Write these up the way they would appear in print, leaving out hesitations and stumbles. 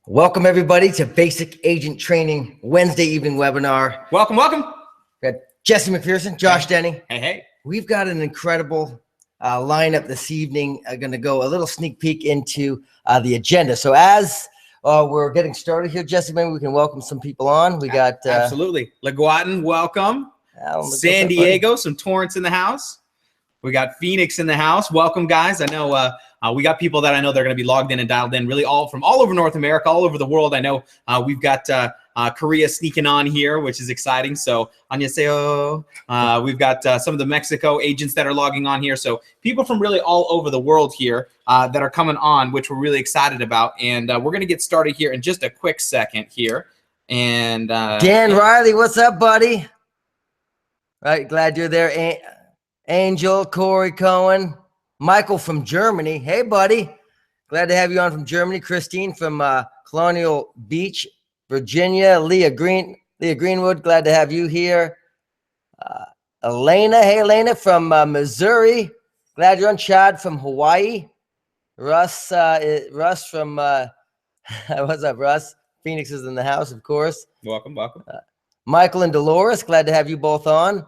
Welcome everybody to Basic Agent Training Wednesday evening webinar. Welcome. We got Jesse McPherson, Josh Denny. Hey. We've got an incredible lineup this evening. I'm going to go a little sneak peek into the agenda. So as we're getting started here, Jesse, maybe we can welcome some people on. We got absolutely. LaGuardia, welcome. San Diego, some Torrance in the house. We got Phoenix in the house. Welcome, guys. I know we got people that I know they're going to be logged in and dialed in really from all over North America, all over the world. I know we've got Korea sneaking on here, which is exciting. So annyeonghaseyo. We've got some of the Mexico agents that are logging on here. So people from really all over the world here that are coming on, which we're really excited about. And we're going to get started here in just a quick second here. And Dan Riley, what's up, buddy? Right, glad you're there. Angel, Corey Cohen, Michael from Germany. Hey, buddy. Glad to have you on from Germany. Christine from Colonial Beach, Virginia. Leah Greenwood, glad to have you here. Elena, hey, Elena from Missouri. Glad you're on. Chad from Hawaii. Russ from, what's up, Russ? Phoenix is in the house, of course. Welcome. Michael and Dolores, glad to have you both on.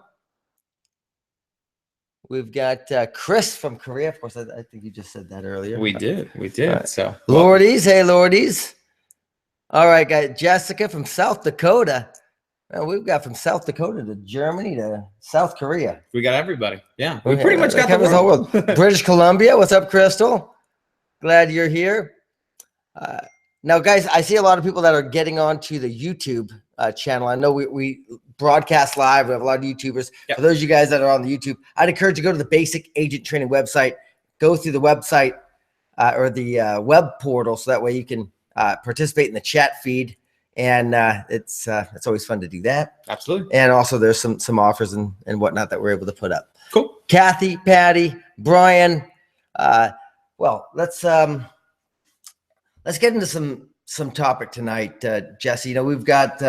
We've got Chris from Korea. Of course, I think you just said that earlier. We did. Right. So Lordies, hey, Lordies. All right, guys. Jessica from South Dakota. Well, we've got from South Dakota to Germany to South Korea. We got everybody. Yeah, we pretty much got the whole world. British Columbia. What's up, Crystal? Glad you're here. Now, guys, I see a lot of people that are getting onto the YouTube channel. I know we broadcast live. We have a lot of YouTubers. Yep. For those of you guys that are on the YouTube, I'd encourage you to go to the Basic Agent Training website, go through the website or the web portal, so that way you can participate in the chat feed. And it's always fun to do that. Absolutely. And also there's some offers and whatnot that we're able to put up. Cool. Kathy, Patty, Brian. Well, let's get into some topic tonight, Jesse. You know, we've got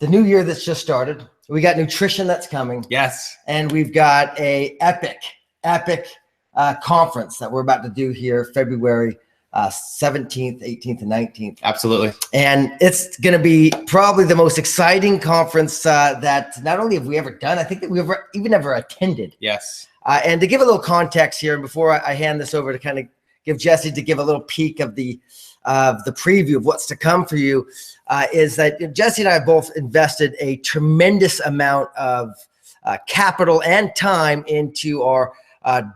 the new year that's just started. We got nutrition that's coming. Yes. And we've got a epic conference that we're about to do here, February 17th, 18th, and 19th. Absolutely. And it's going to be probably the most exciting conference that not only have we ever done, I think that we've ever attended. Yes. And to give a little context here, and before I hand this over to kind of give Jesse to give a little peek of the preview of what's to come for you, is that Jesse and I both invested a tremendous amount of capital and time into our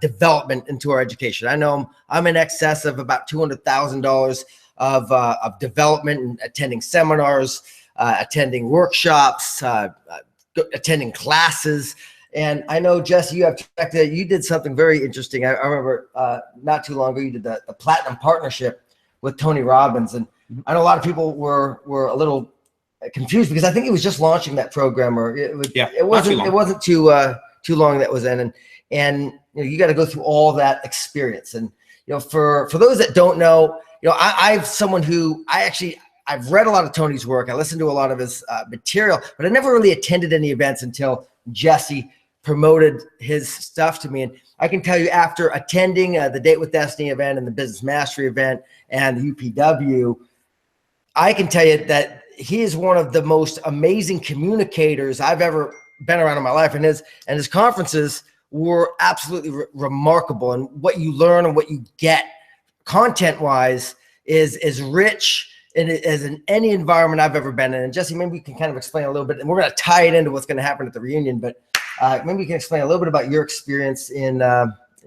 development, into our education. I know I'm in excess of about $200,000 of development, and attending seminars, attending workshops, attending classes. And I know, Jesse, you did something very interesting. I remember not too long ago, you did the Platinum Partnership with Tony Robbins. And I know a lot of people were a little confused because I think he was just launching that program, or it wasn't too long that was in. And you got to go through all that experience. And for those that don't know, I've someone who I've read a lot of Tony's work. I listened to a lot of his material, but I never really attended any events until Jesse promoted his stuff to me. And I can tell you, after attending the Date with Destiny event and the Business Mastery event and the UPW, I can tell you that he is one of the most amazing communicators I've ever been around in my life. And his conferences were absolutely remarkable. And what you learn and what you get content-wise is rich as in any environment I've ever been in. And Jesse, maybe you can kind of explain a little bit, and we're going to tie it into what's going to happen at the reunion, but maybe you can explain a little bit about your experience in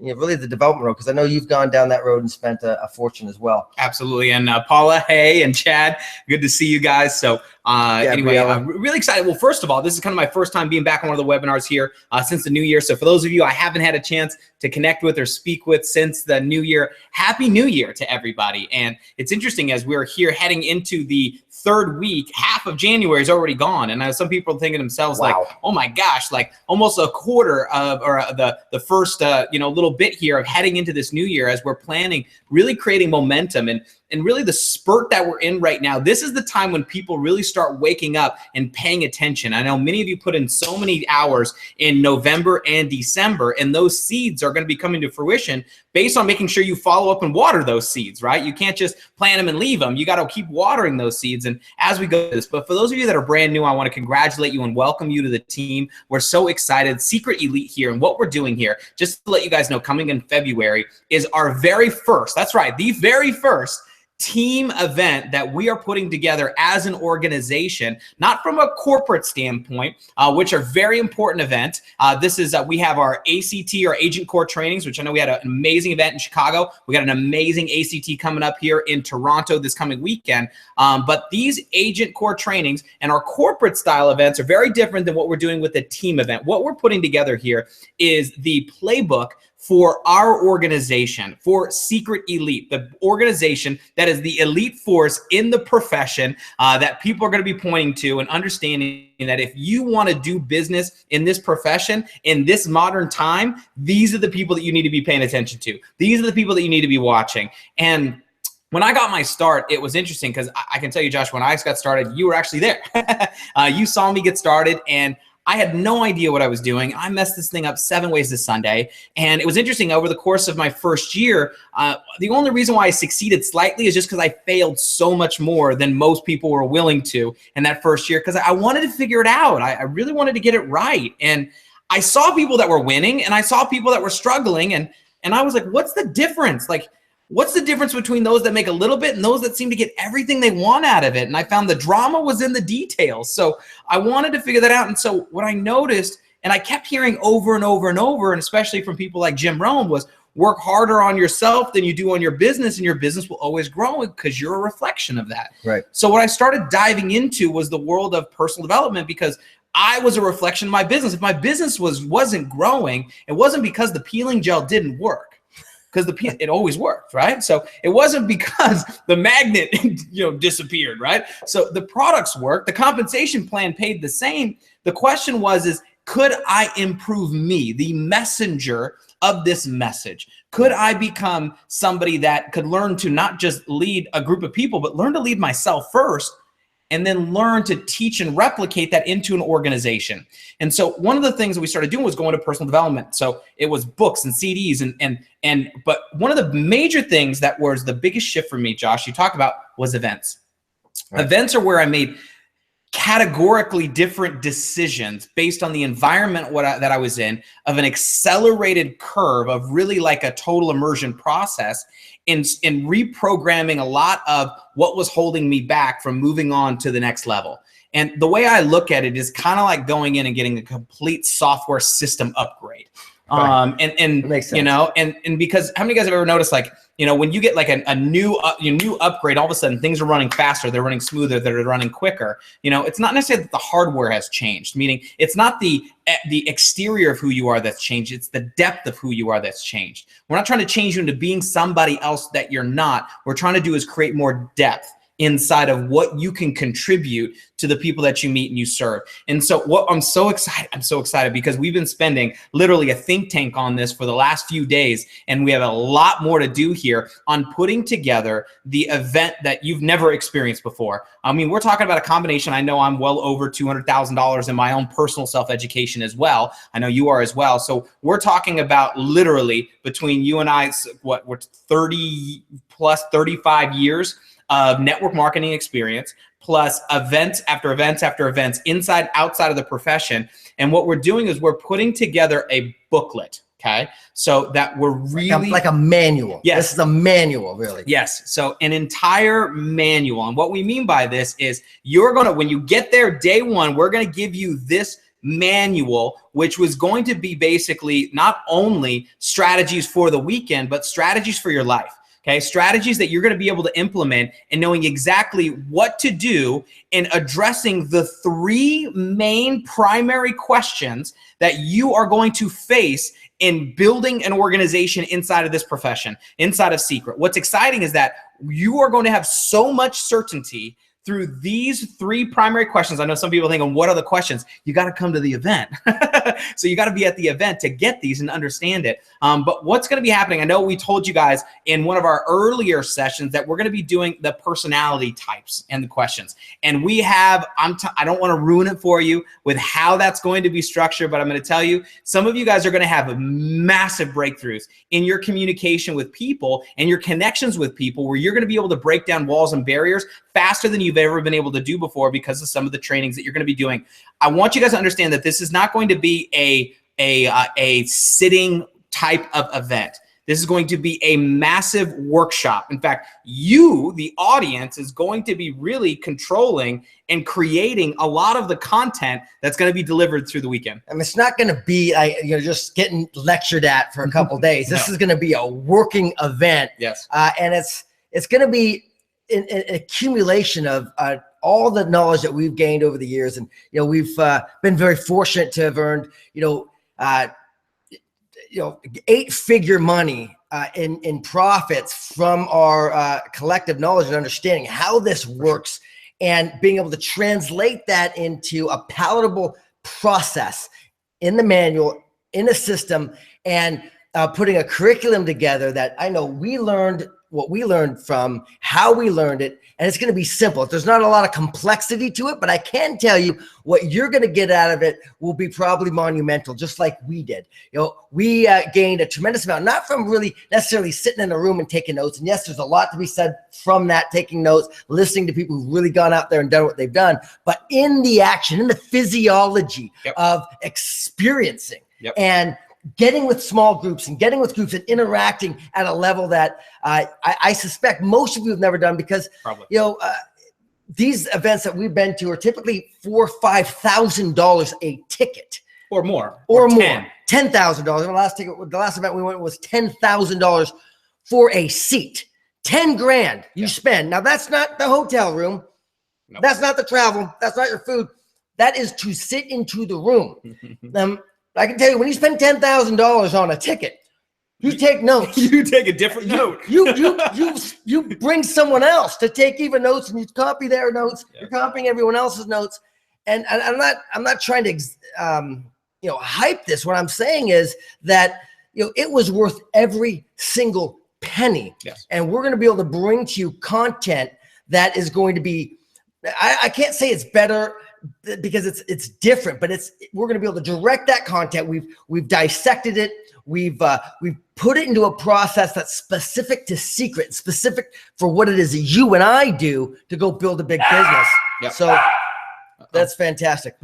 really the development road, because I know you've gone down that road and spent a fortune as well. Absolutely. And Paula, hey, and Chad, good to see you guys. So anyway, I'm really excited. Well, first of all, this is kind of my first time being back on one of the webinars here since the new year. So for those of you I haven't had a chance to connect with or speak with since the new year, Happy New Year to everybody. And it's interesting, as we're here heading into the third week, half of January is already gone. And some people are thinking to themselves, wow, like, oh my gosh, like almost a quarter of, or the first, little bit here of heading into this new year, as we're planning, really creating momentum. And really the spurt that we're in right now, this is the time when people really start waking up and paying attention. I know many of you put in so many hours in November and December, and those seeds are going to be coming to fruition based on making sure you follow up and water those seeds, right? You can't just plant them and leave them. You got to keep watering those seeds. And as we go through this, but for those of you that are brand new, I want to congratulate you and welcome you to the team. We're so excited. Secret Elite here, and what we're doing here, just to let you guys know, coming in February is our very first, that's right, the very first team event that we are putting together as an organization, not from a corporate standpoint, which are very important events. This is, we have our ACT or Agent Core trainings, which I know we had an amazing event in Chicago. We got an amazing ACT coming up here in Toronto this coming weekend. But these Agent Core trainings and our corporate style events are very different than what we're doing with the team event. What we're putting together here is the playbook for our organization, for Secret Elite, the organization that is the elite force in the profession that people are going to be pointing to and understanding that if you want to do business in this profession, in this modern time, these are the people that you need to be paying attention to. These are the people that you need to be watching. And when I got my start, it was interesting because I can tell you, Josh, when I got started, you were actually there. You saw me get started, and I had no idea what I was doing. I messed this thing up 7 ways this Sunday. And it was interesting, over the course of my first year, the only reason why I succeeded slightly is just because I failed so much more than most people were willing to in that first year, because I wanted to figure it out. I really wanted to get it right. And I saw people that were winning, and I saw people that were struggling. And I was like, what's the difference? Like, what's the difference between those that make a little bit and those that seem to get everything they want out of it? And I found the drama was in the details. So I wanted to figure that out. And so what I noticed, and I kept hearing over and over and over, and especially from people like Jim Rohn, was work harder on yourself than you do on your business, and your business will always grow because you're a reflection of that. Right. So what I started diving into was the world of personal development, because I was a reflection of my business. If my business wasn't growing, it wasn't because the peeling gel didn't work. Because it always worked, right? So it wasn't because the magnet, disappeared, right? So the products worked, the compensation plan paid the same. The question is, could I improve me, the messenger of this message? Could I become somebody that could learn to not just lead a group of people, but learn to lead myself first, and then learn to teach and replicate that into an organization? And so one of the things that we started doing was going to personal development. So it was books and CDs but one of the major things that was the biggest shift for me, Josh, you talk about, was events. Right. Events are where I made categorically different decisions based on the environment that I was in, of an accelerated curve of really like a total immersion process in reprogramming a lot of what was holding me back from moving on to the next level. And the way I look at it is kind of like going in and getting a complete software system upgrade. Right. And makes sense. And because how many guys have ever noticed, like, when you get like a new upgrade, all of a sudden things are running faster, they're running smoother, they're running quicker. It's not necessarily that the hardware has changed, meaning it's not the exterior of who you are that's changed, it's the depth of who you are that's changed. We're not trying to change you into being somebody else that you're not. What we're trying to do is create more depth inside of what you can contribute to the people that you meet and you serve. And so I'm so excited because we've been spending literally a think tank on this for the last few days, and we have a lot more to do here on putting together the event that you've never experienced before. I mean, we're talking about a combination. I know I'm well over $200,000 in my own personal self-education as well. I know you are as well. So we're talking about literally between you and I, we're 30 plus 35 years of network marketing experience, plus events after events after events, inside, outside of the profession. And what we're doing is we're putting together a booklet, okay? So that we're really— like a manual. Yes. This is a manual, really. Yes. So an entire manual. And what we mean by this is when you get there day one, we're going to give you this manual, which was going to be basically not only strategies for the weekend, but strategies for your life. Okay, strategies that you're going to be able to implement and knowing exactly what to do in addressing the 3 main primary questions that you are going to face in building an organization inside of this profession, inside of Secret. What's exciting is that you are going to have so much certainty through these 3 primary questions. I know some people thinking, what are the questions? You got to come to the event. So you got to be at the event to get these and understand it. But what's going to be happening? I know we told you guys in one of our earlier sessions that we're going to be doing the personality types and the questions. And we have, I don't want to ruin it for you with how that's going to be structured, but I'm going to tell you, some of you guys are going to have massive breakthroughs in your communication with people and your connections with people, where you're going to be able to break down walls and barriers faster than you've ever been able to do before because of some of the trainings that you're going to be doing. I want you guys to understand that this is not going to be a sitting type of event. This is going to be a massive workshop. In fact, you, the audience, is going to be really controlling and creating a lot of the content that's going to be delivered through the weekend. I mean, it's not going to be just getting lectured at for a couple days. This is going to be a working event. Yes. And it's going to be an accumulation of all the knowledge that we've gained over the years. And, we've been very fortunate to have earned, 8-figure money in profits from our collective knowledge and understanding how this works, and being able to translate that into a palatable process in the manual, in a system, and putting a curriculum together that I know we learned what we learned from, how we learned it, and it's going to be simple. There's not a lot of complexity to it, but I can tell you what you're going to get out of it will be probably monumental, just like we did. We gained a tremendous amount, not from really necessarily sitting in a room and taking notes. And yes, there's a lot to be said from that, taking notes, listening to people who've really gone out there and done what they've done, but in the action, in the physiology of experiencing and getting with small groups and interacting at a level that I suspect most of you have never done, because these events that we've been to are typically $4,000 or $5,000 a ticket, or more, or more, $10,000. The last event we went was $10,000 for a seat. 10 grand you spend. Now that's not the hotel room. Nope. That's not the travel. That's not your food. That is to sit into the room. I can tell you, when you spend $10,000 on a ticket, you take notes. You take a different note. You bring someone else to take even notes, and you copy their notes. You're copying everyone else's notes, and I'm not trying to hype this. What I'm saying is that it was worth every single penny. Yes. And we're going to be able to bring to you content that is going to be. I can't say it's better, because it's different, but we're going to be able to direct that content. We've dissected it. We've put it into a process that's specific to Secret, specific for what it is that you and I do to go build a big business. Yep. So that's fantastic.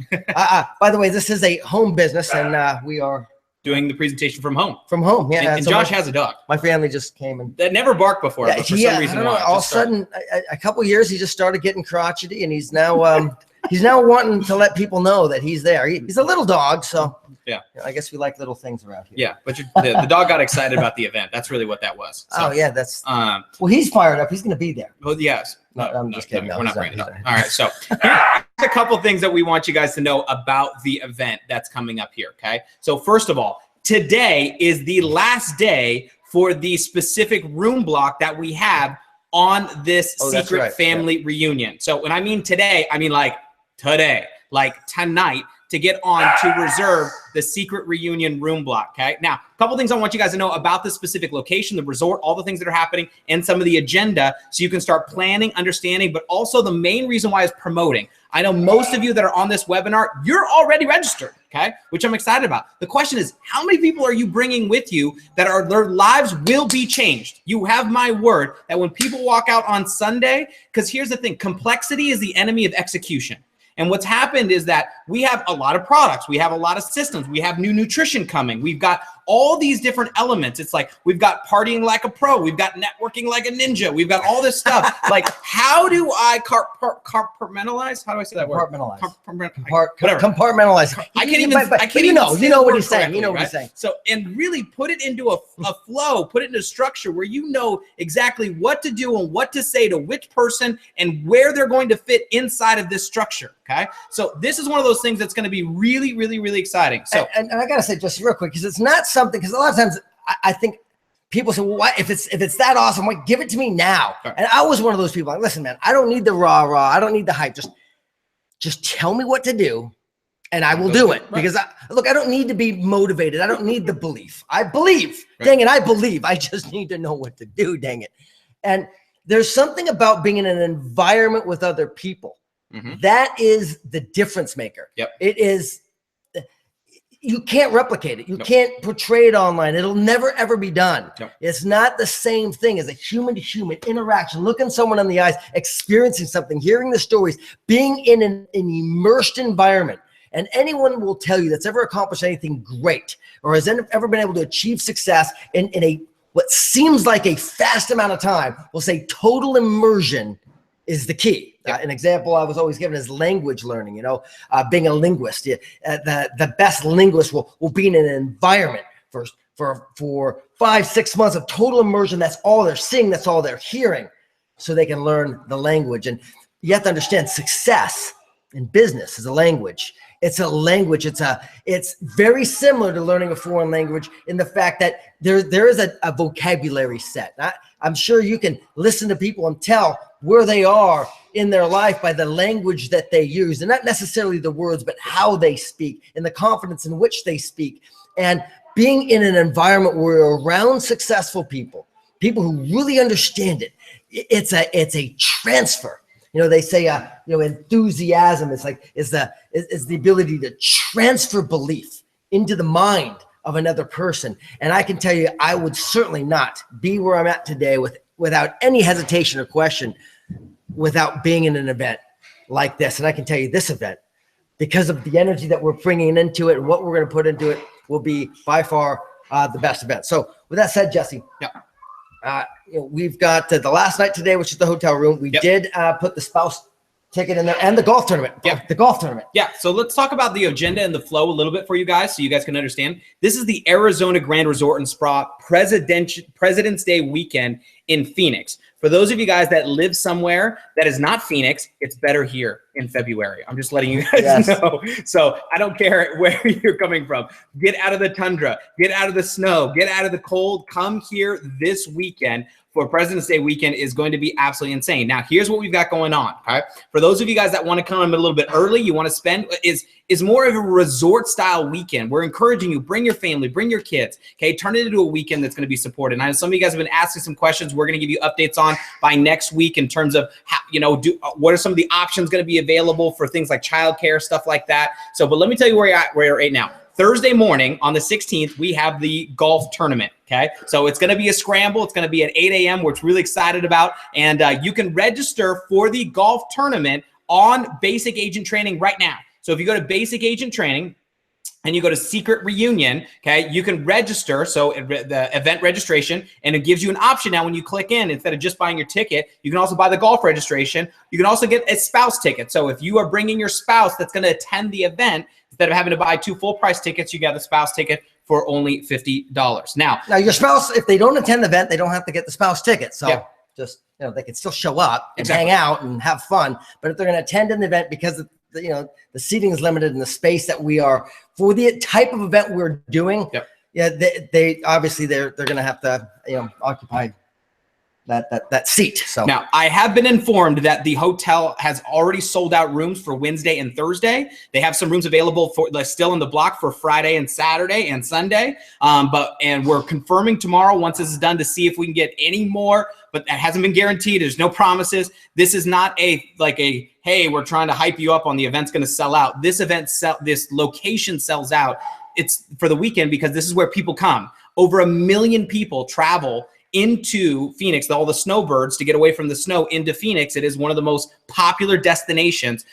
By the way, this is a home business, and we are doing the presentation from home. From home, yeah. And so Josh has a dog. My family just came and that never barked before, but for some reason, all of a sudden, a couple of years, he just started getting crotchety, and he's now he's now wanting to let people know that he's there. He's a little dog, so I guess we like little things around here. Yeah, but the dog got excited about the event. That's really what that was. So, that's well, he's fired up. He's going to be there. Well, yes. No, I'm just kidding. We're not bringing it up. All right, so here's a couple things that we want you guys to know about the event that's coming up here. Okay, so first of all, today is the last day for the specific room block that we have on this Secret Family reunion. So when I mean today, I mean like today, like tonight, to get on to reserve the Secret reunion room block. Okay. Now, a couple things I want you guys to know about the specific location, the resort, all the things that are happening, and some of the agenda, so you can start planning, understanding, but also the main reason why is promoting. I know most of you that are on this webinar, you're already registered, okay, which I'm excited about. The question is, how many people are you bringing with you that their lives will be changed? You have my word that when people walk out on Sunday, because here's the thing, complexity is the enemy of execution. And what's happened is that we have a lot of products. We have a lot of systems. We have new nutrition coming. We've got all these different elements. It's like we've got partying like a pro. We've got networking like a ninja. We've got all this stuff. Like, how do I compartmentalize? How do I say that word? Compartmentalize. I can't even. You know what he's saying. You know what he's saying. So, and really put it into a flow. Put it into a structure where you know exactly what to do and what to say to which person and where they're going to fit inside of this structure. Okay. So this is one of those things that's going to be really, really, really exciting. So, and I got to say just real quick, because it's not something, because a lot of times I think people say, well, why, if it's that awesome, why give it to me now? Right. And I was one of those people like, listen, man, I don't need the rah. I don't need the hype. Just tell me what to do and I will do it. Right. Because I don't need to be motivated. I don't need the belief. I believe, dang it. I believe. I just need to know what to do, dang it. And there's something about being in an environment with other people. That is the difference maker. It is, you can't replicate it. You can't portray it online. It'll never, ever be done. It's not the same thing as a human-to-human interaction, looking someone in the eyes, experiencing something, hearing the stories, being in an immersed environment. And anyone will tell you that's ever accomplished anything great or has ever been able to achieve success in a what seems like a fast amount of time will say total immersion is the key. An example I was always given is language learning, being a linguist. The best linguist will be in an environment for 5-6 months of total immersion. That's all they're seeing. That's all they're hearing so they can learn the language. And you have to understand success in business is a language. It's a language. It's very similar to learning a foreign language in the fact that there is a vocabulary set. I'm sure you can listen to people and tell where they are in their life by the language that they use, and not necessarily the words, but how they speak and the confidence in which they speak. And being in an environment where you're around successful people who really understand it, it's a transfer. They say, enthusiasm is the ability to transfer belief into the mind of another person. And I can tell you, I would certainly not be where I'm at today without any hesitation or question, without being in an event like this. And I can tell you this event, because of the energy that we're bringing into it and what we're going to put into it, will be by far the best event. So with that said, Jesse, we've got the last night today, which is the hotel room. We did put the spouse ticket in there and the golf tournament. The golf tournament. So let's talk about the agenda and the flow a little bit for you guys so you guys can understand. This is the Arizona Grand Resort and Spa President's Day weekend in Phoenix. For those of you guys that live somewhere that is not Phoenix, it's better here in February. I'm just letting you guys know. So I don't care where you're coming from. Get out of the tundra, get out of the snow, get out of the cold. Come here this weekend for President's Day weekend is going to be absolutely insane. Now, here's what we've got going on. All right. For those of you guys that want to come a little bit early, you want to spend is more of a resort style weekend. We're encouraging you, bring your family, bring your kids. Okay. Turn it into a weekend that's going to be supported. And I know some of you guys have been asking some questions we're going to give you updates on by next week in terms of how, what are some of the options going to be available for things like childcare, stuff like that. So, but let me tell you where you're at right now. Thursday morning on the 16th, we have the golf tournament. Okay. So it's going to be a scramble. It's going to be at 8 a.m. We're really excited about. And you can register for the golf tournament on Basic Agent Training right now. So if you go to Basic Agent Training and you go to Secret Reunion, okay, you can register. So the event registration, and it gives you an option now when you click in, instead of just buying your ticket, you can also buy the golf registration. You can also get a spouse ticket. So if you are bringing your spouse that's going to attend the event, instead of having to buy 2 full price tickets, you get the spouse ticket for only $50. Now your spouse, if they don't attend the event, they don't have to get the spouse ticket. So just, they can still show up and hang out and have fun. But if they're going to attend an event, because of the seating is limited in the space that we are for the type of event we're doing, they obviously they're going to have to occupy that seat. So now I have been informed that the hotel has already sold out rooms for Wednesday and Thursday. They have some rooms available for still in the block for Friday and Saturday and Sunday. And we're confirming tomorrow once this is done to see if we can get any more, but that hasn't been guaranteed. There's no promises. This is not hey, we're trying to hype you up on the event's going to sell out. This location sells out. It's for the weekend because this is where people come. Over 1 million people travel into Phoenix, all the snowbirds, to get away from the snow into Phoenix. It is one of the most popular destinations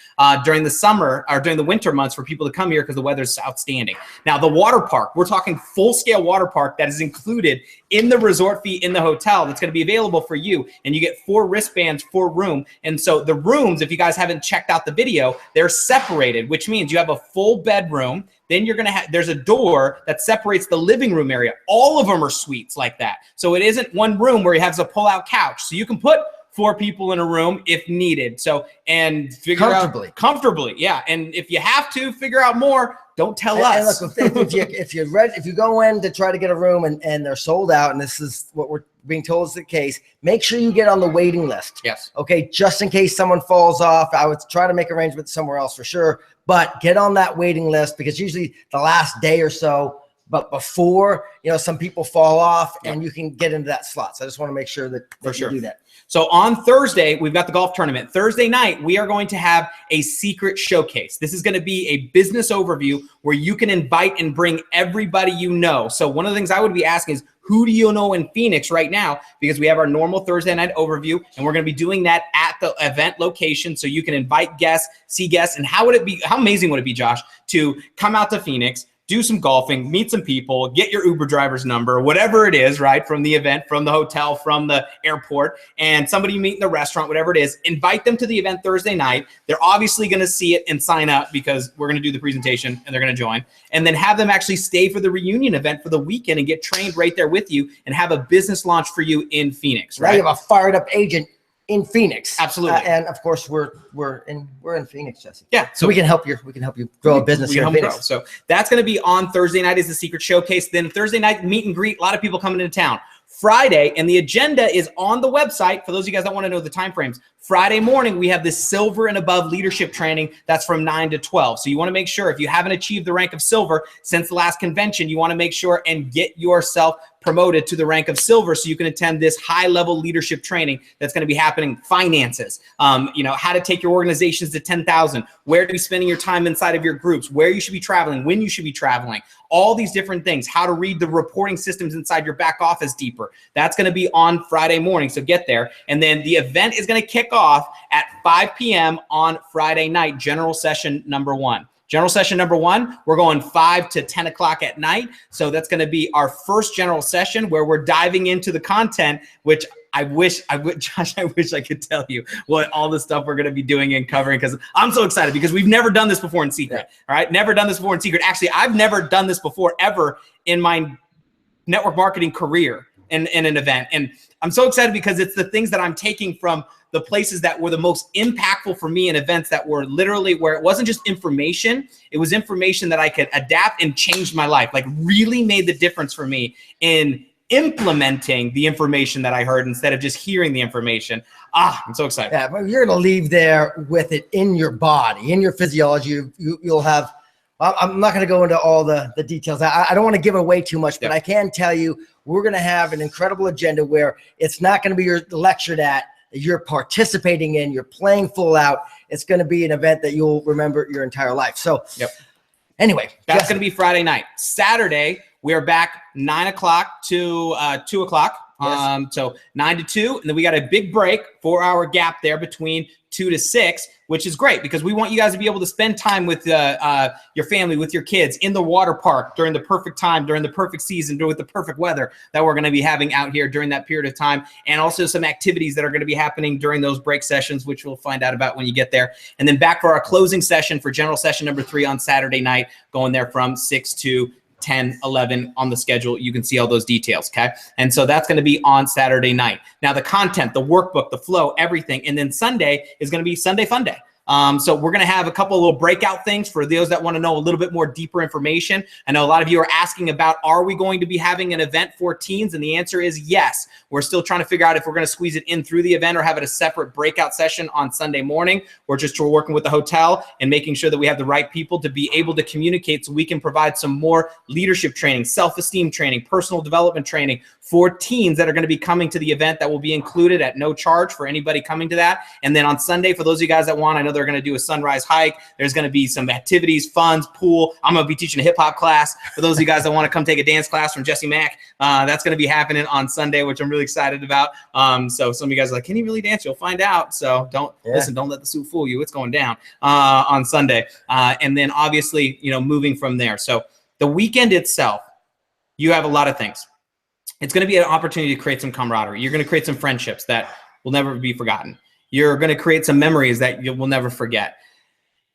during the summer or during the winter months for people to come here because the weather is outstanding. Now, the water park, we're talking full-scale water park that is included in the resort fee in the hotel that's going to be available for you. And you get 4 wristbands, 4 room. And so the rooms, if you guys haven't checked out the video, they're separated, which means you have a full bedroom. Then you're going to have, there's a door that separates the living room area. All of them are suites like that. So it isn't one room where you have a pull-out couch. So you can put 4 people in a room if needed. So, and figure out comfortably. Yeah. And if you have to figure out more, don't tell us. And look, if you go in to try to get a room and they're sold out, and this is what we're being told is the case, make sure you get on the waiting list. Yes. Okay. Just in case someone falls off, I would try to make arrangements somewhere else for sure, but get on that waiting list, because usually the last day or so, but before, some people fall off and you can get into that slot. So I just want to make sure that you do that. So on Thursday, we've got the golf tournament. Thursday night, we are going to have a secret showcase. This is going to be a business overview where you can invite and bring everybody you know. So one of the things I would be asking is, who do you know in Phoenix right now? Because we have our normal Thursday night overview, and we're going to be doing that at the event location. So you can invite guests, see guests. And how amazing would it be, Josh, to come out to Phoenix, do some golfing, meet some people, get your Uber driver's number, whatever it is, right? From the event, from the hotel, from the airport, and somebody you meet in the restaurant, whatever it is, invite them to the event Thursday night. They're obviously going to see it and sign up because we're going to do the presentation and they're going to join, and then have them actually stay for the reunion event for the weekend and get trained right there with you and have a business launch for you in Phoenix, right? Now you have a fired up agent in Phoenix. Absolutely. And of course we're in Phoenix, Jesse. Yeah. So we can help you grow a business here in Phoenix. So that's going to be on Thursday night is the secret showcase. Then Thursday night, meet and greet, a lot of people coming into town. Friday, and the agenda is on the website for those of you guys that want to know the time frames. Friday morning, we have this silver and above leadership training that's from 9 to 12. So you want to make sure if you haven't achieved the rank of silver since the last convention, you want to make sure and get yourself promoted to the rank of silver so you can attend this high-level leadership training that's going to be happening. Finances, how to take your organizations to 10,000, where to be spending your time inside of your groups, where you should be traveling, when you should be traveling, all these different things, how to read the reporting systems inside your back office deeper. That's going to be on Friday morning, so get there. And then the event is going to kick off at 5 p.m. on Friday night, general session number 1. General session number 1, we're going 5 to 10 o'clock at night. So that's going to be our first general session where we're diving into the content, which Josh, I wish I could tell you what all the stuff we're going to be doing and covering, because I'm so excited because we've never done this before in secret. All right. Never done this before in secret. Actually, I've never done this before ever in my network marketing career in an event. And I'm so excited because it's the things that I'm taking from the places that were the most impactful for me in events that were literally where it wasn't just information, it was information that I could adapt and change my life, like really made the difference for me in implementing the information that I heard instead of just hearing the information. I'm so excited. Yeah, but you're going to leave there with it in your body, in your physiology. You'll have, I'm not going to go into all the details. I don't want to give away too much, but I can tell you we're going to have an incredible agenda where it's not going to be your lectured at, you're participating in, you're playing full out. It's going to be an event that you'll remember your entire life. So anyway, that's going to be Friday night. Saturday, we're back 9 o'clock to 2 o'clock. Yes. So 9 to 2, and then we got a big break, 4-hour gap there between 2 to 6, which is great because we want you guys to be able to spend time with your family, with your kids in the water park during the perfect time, during the perfect season, with the perfect weather that we're going to be having out here during that period of time, and also some activities that are going to be happening during those break sessions, which we'll find out about when you get there. And then back for our closing session for general session number 3 on Saturday night, going there from 6 to 10, 11 on the schedule. You can see all those details, okay? And so that's going to be on Saturday night. Now, the content, the workbook, the flow, everything. And then Sunday is going to be Sunday Fun Day. So we're going to have a couple of little breakout things for those that want to know a little bit more deeper information. I know a lot of you are asking about, are we going to be having an event for teens? And the answer is yes. We're still trying to figure out if we're going to squeeze it in through the event or have it a separate breakout session on Sunday morning. We're working with the hotel and making sure that we have the right people to be able to communicate so we can provide some more leadership training, self-esteem training, personal development training for teens that are going to be coming to the event that will be included at no charge for anybody coming to that. And then on Sunday, for those of you guys that want, I know they're going to do a sunrise hike. There's going to be some activities, funds, pool. I'm going to be teaching a hip hop class for those of you guys that want to come take a dance class from Jesse Mack. That's going to be happening on Sunday, which I'm really excited about. So some of you guys are like, can he really dance? You'll find out. So don't let the suit fool you. It's going down on Sunday. And then obviously, moving from there. So the weekend itself, you have a lot of things. It's going to be an opportunity to create some camaraderie. You're going to create some friendships that will never be forgotten. You're going to create some memories that you will never forget.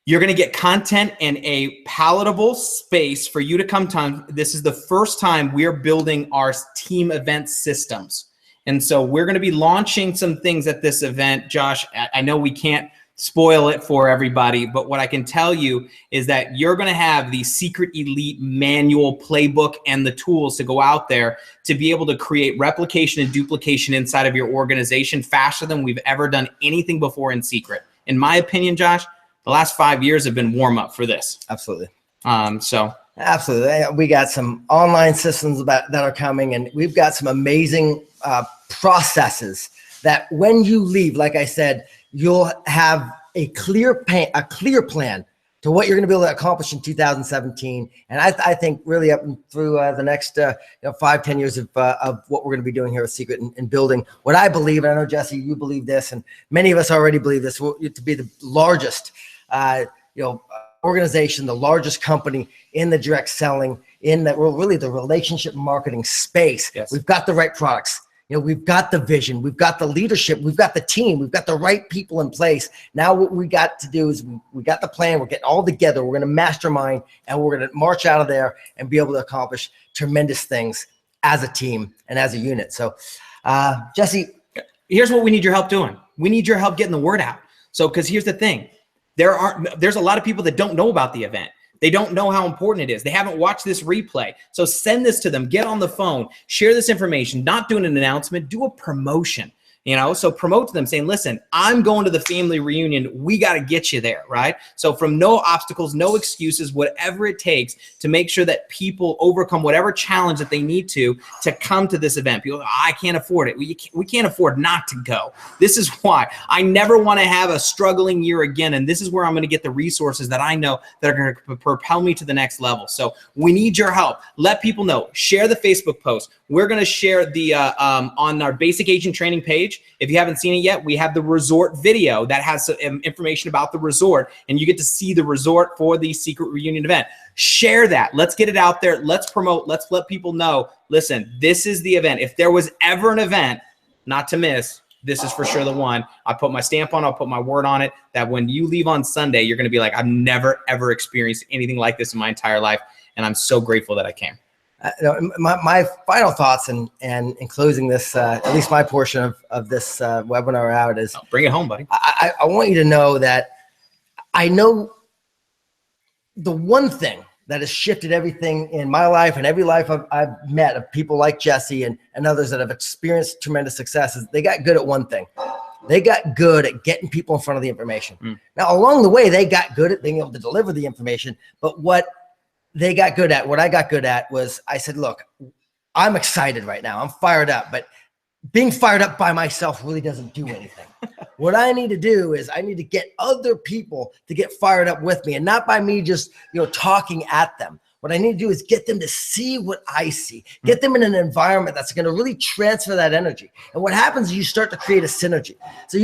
You're going to get content in a palatable space for you to come to. This is the first time we're building our team event systems. And so we're going to be launching some things at this event. Josh, I know we can't spoil it for everybody, but what I can tell you is that you're going to have the Secret Elite manual playbook and the tools to go out there to be able to create replication and duplication inside of your organization faster than we've ever done anything before in Secret. In my opinion, Josh, the last 5 years have been warm up for this. Absolutely. Absolutely. We got some online systems that are coming, and we've got some amazing processes that when you leave, like I said, you'll have a clear plan to what you're going to be able to accomplish in 2017. And I think really up through the next 5-10 years of what we're going to be doing here with Secret and building what I believe, and I know, Jesse, you believe this, and many of us already believe this, to be the largest organization, the largest company in the direct selling, in that we're really the relationship marketing space. Yes. We've got the right products. We've got the vision, we've got the leadership, we've got the team, we've got the right people in place. Now what we got to do is we got the plan, we're getting all together, we're going to mastermind, and we're going to march out of there and be able to accomplish tremendous things as a team and as a unit. So, Jesse, here's what we need your help doing. We need your help getting the word out. So, because here's the thing, there's a lot of people that don't know about the event. They don't know how important it is. They haven't watched this replay. So send this to them. Get on the phone. Share this information. Not doing an announcement. Do a promotion. So promote to them saying, listen, I'm going to the family reunion. We got to get you there, right? So from no obstacles, no excuses, whatever it takes to make sure that people overcome whatever challenge that they need to come to this event. People, I can't afford it. We can't afford not to go. This is why I never want to have a struggling year again. And this is where I'm going to get the resources that I know that are going to propel me to the next level. So we need your help. Let people know. Share the Facebook post. We're going to share the on our Basic Agent Training page. If you haven't seen it yet, we have the resort video that has some information about the resort, and you get to see the resort for the Secret Reunion event. Share that. Let's get it out there. Let's promote. Let's let people know, listen, this is the event. If there was ever an event not to miss, this is for sure the one. I put my stamp on it. I'll put my word on it, that when you leave on Sunday, you're going to be like, I've never, ever experienced anything like this in my entire life, and I'm so grateful that I came. My final thoughts and in closing this, at least my portion of this webinar out is, bring it home, buddy. I want you to know that I know the one thing that has shifted everything in my life and every life I've met of people like Jesse and others that have experienced tremendous success is they got good at one thing. They got good at getting people in front of the information. Now, along the way, they got good at being able to deliver the information, but what I got good at was I said, look, I'm excited right now. I'm fired up, but being fired up by myself really doesn't do anything. What I need to do is I need to get other people to get fired up with me, and not by me just, talking at them. What I need to do is get them to see what I see, get them in an environment that's going to really transfer that energy. And what happens is you start to create a synergy. So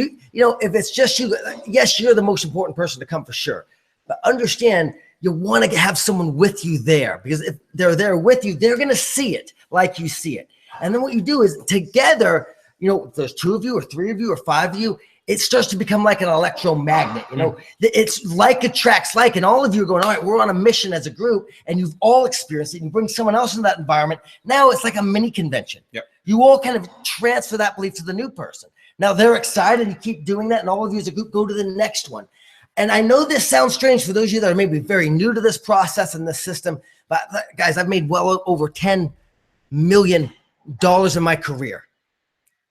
if it's just you, yes, you're the most important person to come for sure, but understand, you want to have someone with you there, because if they're there with you, they're going to see it like you see it. And then what you do is together, if there's 2 of you or 3 of you or 5 of you, it starts to become like an electromagnet. It's like attracts like, and all of you are going, all right, we're on a mission as a group, and you've all experienced it. And you bring someone else in that environment. Now it's like a mini convention. Yep. You all kind of transfer that belief to the new person. Now they're excited. You keep doing that, and all of you as a group go to the next one. And I know this sounds strange for those of you that are maybe very new to this process and this system, but guys, I've made well over $10 million in my career.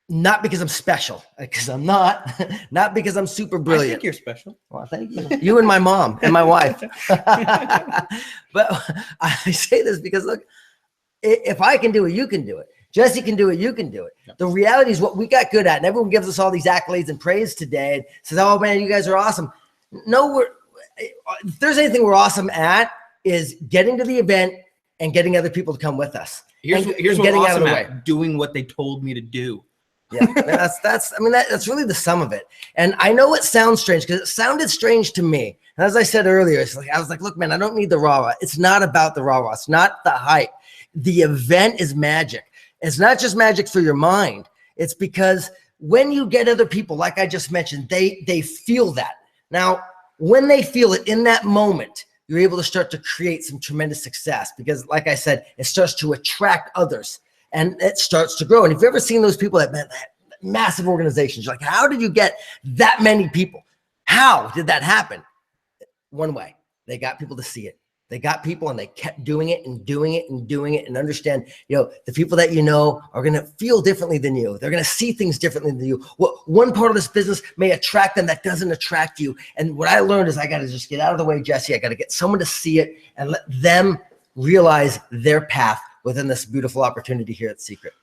Not because I'm special, because I'm not. Not because I'm super brilliant. I think you're special. Well, thank you. You and my mom and my wife. But I say this because, look, if I can do it, you can do it. Jesse can do it, you can do it. Yep. The reality is what we got good at, and everyone gives us all these accolades and praise today and says, oh, man, you guys are awesome. No, if there's anything we're awesome at is getting to the event and getting other people to come with us. Here's what we're awesome at, doing what they told me to do. Yeah, that's really the sum of it. And I know it sounds strange because it sounded strange to me. And as I said earlier, I was like, look, man, I don't need the rah-rah. It's not about the rah-rah. It's not the hype. The event is magic. It's not just magic for your mind. It's because when you get other people, like I just mentioned, they feel that. Now, when they feel it in that moment, you're able to start to create some tremendous success because, like I said, it starts to attract others. and it starts to grow. And if you've ever seen those people that massive organizations, you're like, how did you get that many people? How did that happen? One way, they got people to see it. They got people and they kept doing it and doing it and doing it, and understand, the people that are going to feel differently than you. They're going to see things differently than you. One part of this business may attract them that doesn't attract you. And what I learned is I got to just get out of the way, Jesse. I got to get someone to see it and let them realize their path within this beautiful opportunity here at Secret.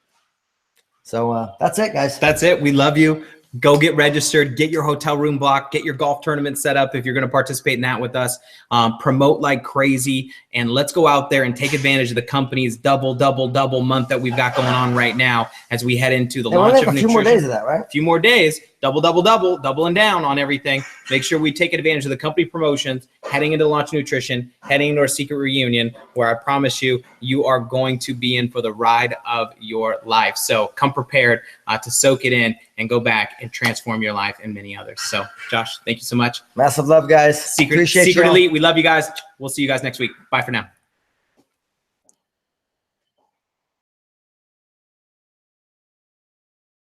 So that's it, guys. That's it. We love you. Go get registered, get your hotel room blocked, get your golf tournament set up if you're going to participate in that with us. Promote like crazy, and let's go out there and take advantage of the company's double month that we've got going on right now as we head into the launch of nutrition. A few more days of that, right? A few more days, doubling down on everything. Make sure we take advantage of the company promotions, heading into launch nutrition, heading into our secret reunion, where I promise you, you are going to be in for the ride of your life. So come prepared to soak it in and go back and transform your life and many others. So Josh, thank you so much. Massive love, guys. Secret Elite, we love you guys. We'll see you guys next week. Bye for now.